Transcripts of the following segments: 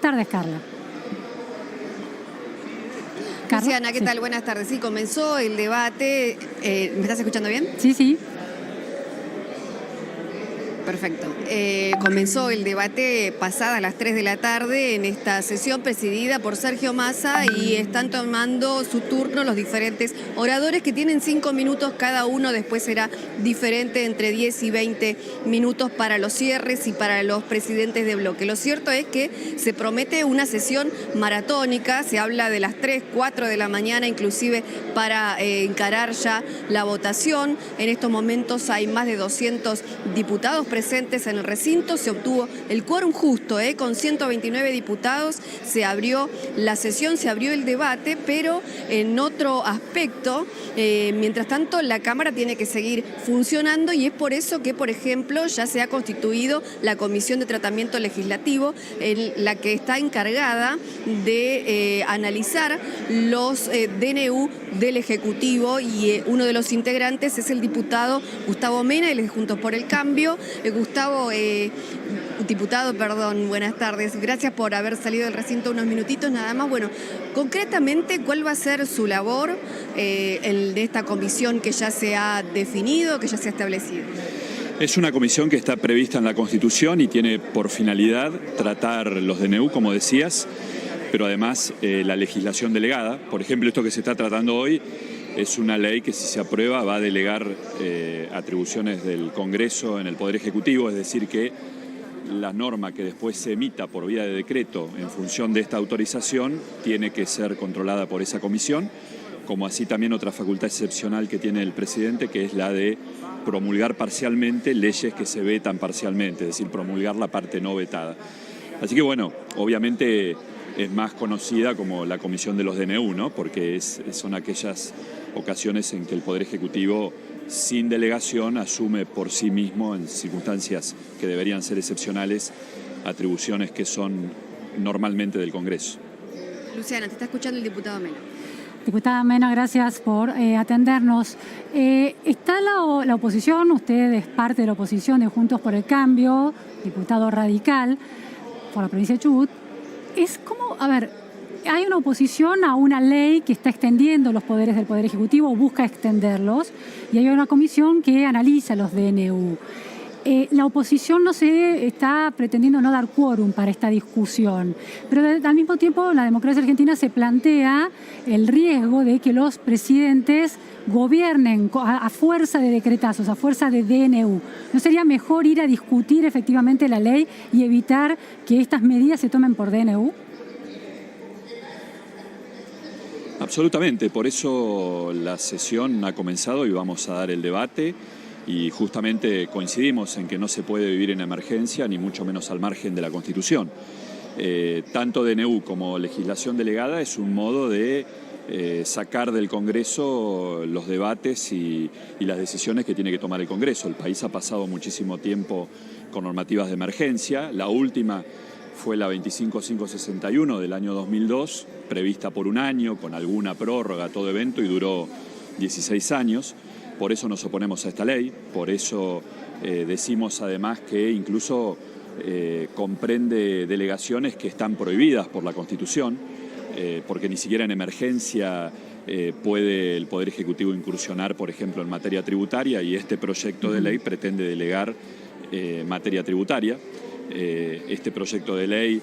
tardes, Carla. Luciana, ¿qué tal? Buenas tardes. Sí, comenzó el debate. ¿Me estás escuchando bien? Sí, sí. Perfecto. Comenzó el debate pasadas las 3 de la tarde en esta sesión presidida por Sergio Massa y están tomando su turno los diferentes oradores que tienen 5 minutos cada uno. Después será diferente entre 10 y 20 minutos para los cierres y para los presidentes de bloque. Lo cierto es que se promete una sesión maratónica. Se habla de las 3, 4 de la mañana inclusive para encarar ya la votación. En estos momentos hay más de 200 diputados presentes en el recinto. Se obtuvo el quórum justo, con 129 diputados. Se abrió la sesión, se abrió el debate, pero en otro aspecto, mientras tanto, la Cámara tiene que seguir funcionando y es por eso que, por ejemplo, ya se ha constituido la Comisión de Tratamiento Legislativo, la que está encargada de analizar los DNU del Ejecutivo y uno de los integrantes es el diputado Gustavo Mena, él es Juntos por el Cambio. Gustavo, diputado, perdón, buenas tardes. Gracias por haber salido del recinto unos minutitos nada más. Bueno, concretamente, ¿cuál va a ser su labor de esta comisión que ya se ha definido, que ya se ha establecido? Es una comisión que está prevista en la Constitución y tiene por finalidad tratar los DNU, como decías, pero además la legislación delegada. Por ejemplo, esto que se está tratando hoy es una ley que, si se aprueba, va a delegar atribuciones del Congreso en el Poder Ejecutivo, es decir, que la norma que después se emita por vía de decreto en función de esta autorización tiene que ser controlada por esa comisión, como así también otra facultad excepcional que tiene el presidente, que es la de promulgar parcialmente leyes que se vetan parcialmente, es decir, promulgar la parte no vetada. Así que bueno, obviamente es más conocida como la Comisión de los DNU, ¿no? Porque son aquellas ocasiones en que el Poder Ejecutivo, sin delegación, asume por sí mismo, en circunstancias que deberían ser excepcionales, atribuciones que son normalmente del Congreso. Luciana, te está escuchando el diputado Mena. Diputada Mena, gracias por atendernos. Está la oposición, usted es parte de la oposición de Juntos por el Cambio, diputado radical por la provincia de Chubut. Es como, a ver, hay una oposición a una ley que está extendiendo los poderes del Poder Ejecutivo, o busca extenderlos, y hay una comisión que analiza los DNU. La oposición no se está pretendiendo no dar quórum para esta discusión, pero al mismo tiempo la democracia argentina se plantea el riesgo de que los presidentes gobiernen a fuerza de decretazos, a fuerza de DNU. ¿No sería mejor ir a discutir efectivamente la ley y evitar que estas medidas se tomen por DNU? Absolutamente, por eso la sesión ha comenzado y vamos a dar el debate. Y justamente coincidimos en que no se puede vivir en emergencia, ni mucho menos al margen de la Constitución. Tanto DNU como legislación delegada es un modo de sacar del Congreso los debates y las decisiones que tiene que tomar el Congreso. El país ha pasado muchísimo tiempo con normativas de emergencia. La última fue la 25561 del año 2002, prevista por un año, con alguna prórroga a todo evento, y duró 16 años. Por eso nos oponemos a esta ley, por eso decimos además que incluso comprende delegaciones que están prohibidas por la Constitución, porque ni siquiera en emergencia puede el Poder Ejecutivo incursionar, por ejemplo, en materia tributaria, y este proyecto de ley pretende delegar materia tributaria. Este proyecto de ley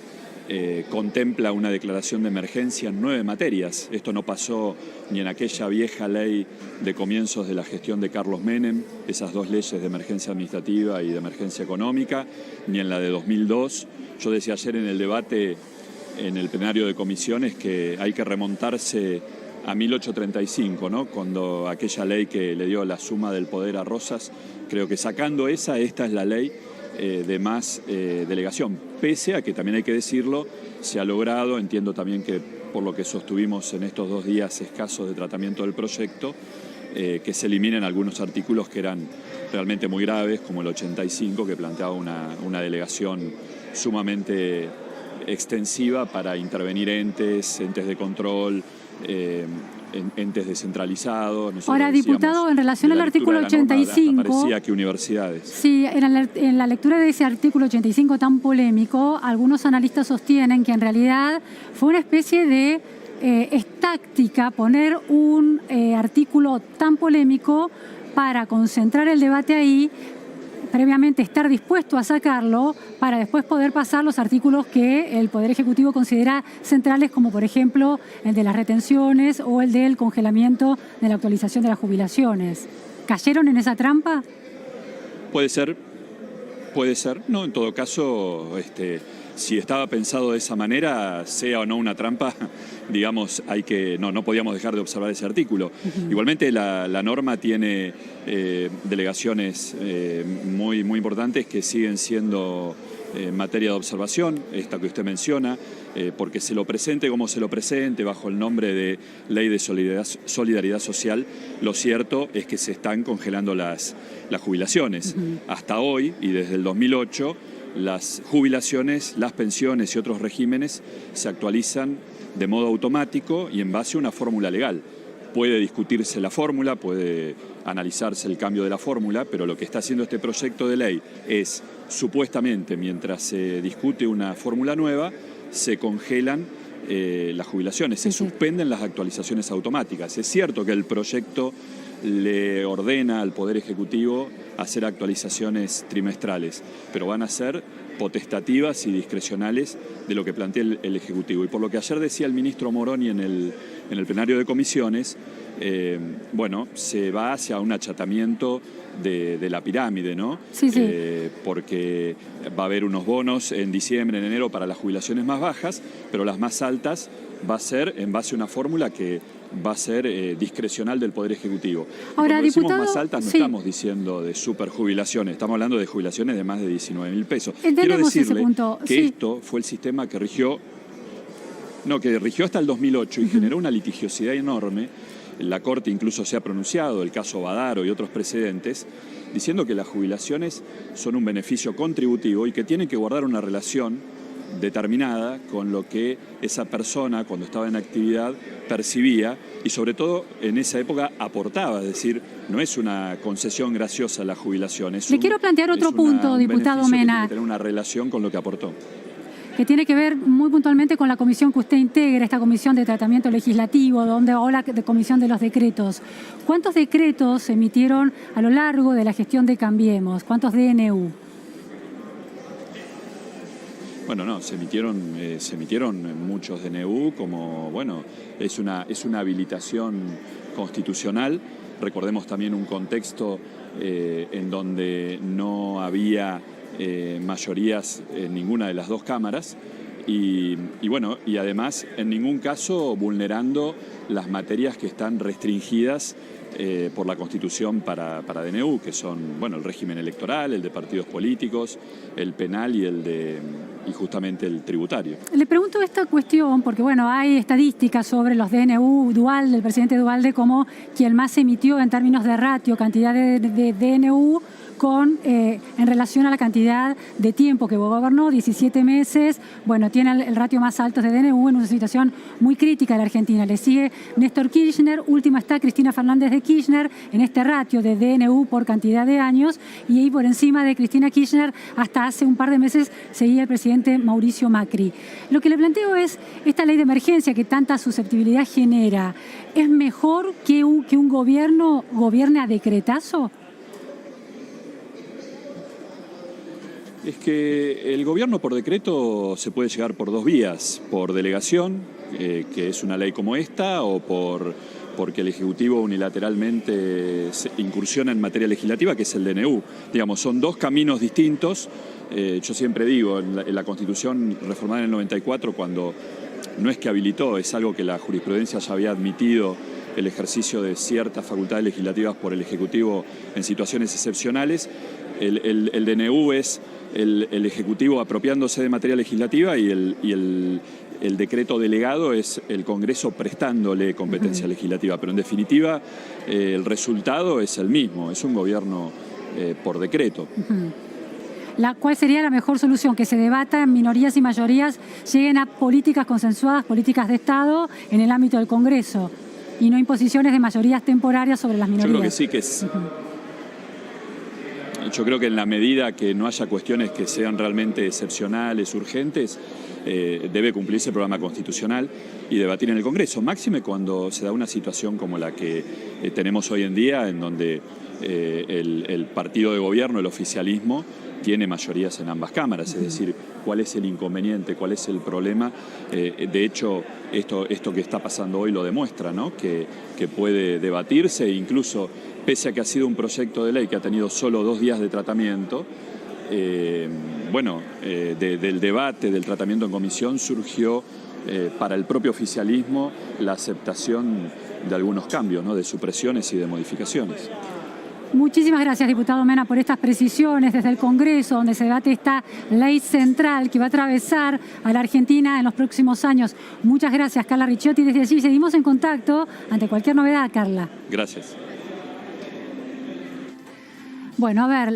contempla una declaración de emergencia en 9 materias. Esto no pasó ni en aquella vieja ley de comienzos de la gestión de Carlos Menem, esas 2 leyes de emergencia administrativa y de emergencia económica, ni en la de 2002. Yo decía ayer en el debate en el plenario de comisiones que hay que remontarse a 1835, ¿no? Cuando aquella ley que le dio la suma del poder a Rosas, creo que sacando esta es la ley de más delegación, pese a que también hay que decirlo, se ha logrado, entiendo también que por lo que sostuvimos en estos 2 días escasos de tratamiento del proyecto, que se eliminen algunos artículos que eran realmente muy graves, como el 85, que planteaba una delegación sumamente extensiva para intervenir entes de control, entes descentralizados. Nosotros Ahora, diputado, en relación al artículo 85... parecía que universidades. Sí, en la lectura de ese artículo 85 tan polémico, algunos analistas sostienen que en realidad fue una especie de... es táctica poner un artículo tan polémico para concentrar el debate ahí, previamente estar dispuesto a sacarlo para después poder pasar los artículos que el Poder Ejecutivo considera centrales, como por ejemplo el de las retenciones o el del congelamiento de la actualización de las jubilaciones. ¿Cayeron en esa trampa? Puede ser. No, en todo caso, si estaba pensado de esa manera, sea o no una trampa, digamos, no podíamos dejar de observar ese artículo. Igualmente la norma tiene delegaciones muy importantes que siguen siendo materia de observación, esta que usted menciona, porque se lo presente como se lo presente, bajo el nombre de Ley de Solidaridad Social, lo cierto es que se están congelando las jubilaciones. Hasta hoy, y desde el 2008, las jubilaciones, las pensiones y otros regímenes se actualizan de modo automático y en base a una fórmula legal. Puede discutirse la fórmula, puede analizarse el cambio de la fórmula, pero lo que está haciendo este proyecto de ley es, supuestamente, mientras se discute una fórmula nueva, se congelan las jubilaciones, se suspenden las actualizaciones automáticas. Es cierto que el proyecto le ordena al Poder Ejecutivo hacer actualizaciones trimestrales, pero van a ser potestativas y discrecionales de lo que plantea el Ejecutivo. Y por lo que ayer decía el ministro Moroni en el plenario de comisiones, se va hacia un achatamiento de la pirámide, ¿no? Sí. Porque va a haber unos bonos en diciembre, en enero para las jubilaciones más bajas, pero las más altas va a ser en base a una fórmula que va a ser discrecional del Poder Ejecutivo. Ahora, cuando decimos diputado, más altas no estamos diciendo de superjubilaciones, estamos hablando de jubilaciones de más de 19.000 pesos. Entendemos Quiero decirle ese punto. que esto fue el sistema que rigió hasta el 2008 y generó una litigiosidad enorme. La Corte incluso se ha pronunciado, el caso Badaro y otros precedentes, diciendo que las jubilaciones son un beneficio contributivo y que tienen que guardar una relación determinada con lo que esa persona cuando estaba en actividad percibía y sobre todo en esa época aportaba, es decir, no es una concesión graciosa la jubilación. Le quiero plantear otro punto, diputado Mena. Tiene que tener una relación con lo que aportó. Que tiene que ver muy puntualmente con la comisión que usted integra, esta comisión de tratamiento legislativo, o la comisión de los decretos. ¿Cuántos decretos se emitieron a lo largo de la gestión de Cambiemos? ¿Cuántos DNU? Se emitieron muchos DNU, es una habilitación constitucional. Recordemos también un contexto en donde no había mayorías en ninguna de las dos cámaras y además en ningún caso vulnerando las materias que están restringidas por la Constitución para DNU, que son el régimen electoral, el de partidos políticos, el penal y justamente el tributario. Le pregunto esta cuestión porque hay estadísticas sobre los DNU del presidente Duhalde como quien más emitió en términos de ratio, cantidad de DNU en relación a la cantidad de tiempo que gobernó, 17 meses. Tiene el ratio más alto de DNU en una situación muy crítica de la Argentina. Le sigue Néstor Kirchner, última está Cristina Fernández de Kirchner en este ratio de DNU por cantidad de años, y ahí por encima de Cristina Kirchner hasta hace un par de meses seguía el presidente Mauricio Macri. Lo que le planteo es, esta ley de emergencia que tanta susceptibilidad genera, ¿es mejor que un gobierno gobierne a decretazo? Es que el gobierno por decreto se puede llegar por dos vías, por delegación, que es una ley como esta, o porque el Ejecutivo unilateralmente incursiona en materia legislativa, que es el DNU. Son dos caminos distintos. Yo siempre digo, en la Constitución reformada en el 94, cuando no es que habilitó, es algo que la jurisprudencia ya había admitido, el ejercicio de ciertas facultades legislativas por el Ejecutivo en situaciones excepcionales. El DNU es el Ejecutivo apropiándose de materia legislativa y el decreto delegado es el Congreso prestándole competencia legislativa. Pero en definitiva el resultado es el mismo, es un gobierno por decreto. ¿Cuál sería la mejor solución? Que se debata, minorías y mayorías lleguen a políticas consensuadas, políticas de Estado en el ámbito del Congreso. y no imposiciones de mayorías temporarias sobre las Yo minorías. creo que sí, que es... Yo creo que en la medida que no haya cuestiones que sean realmente excepcionales, urgentes, debe cumplirse el programa constitucional y debatir en el Congreso. Máxime cuando se da una situación como la que tenemos hoy en día, en donde el partido de gobierno, el oficialismo, tiene mayorías en ambas cámaras. Es decir, ¿cuál es el inconveniente? ¿Cuál es el problema? De hecho, esto que está pasando hoy lo demuestra, ¿no? Que puede debatirse e incluso, pese a que ha sido un proyecto de ley que ha tenido solo 2 días de tratamiento, del debate, del tratamiento en comisión, surgió para el propio oficialismo la aceptación de algunos cambios, ¿no? De supresiones y de modificaciones. Muchísimas gracias, diputado Mena, por estas precisiones desde el Congreso, donde se debate esta ley central que va a atravesar a la Argentina en los próximos años. Muchas gracias, Carla Ricciotti. Desde allí seguimos en contacto ante cualquier novedad, Carla. Gracias. Bueno, a ver.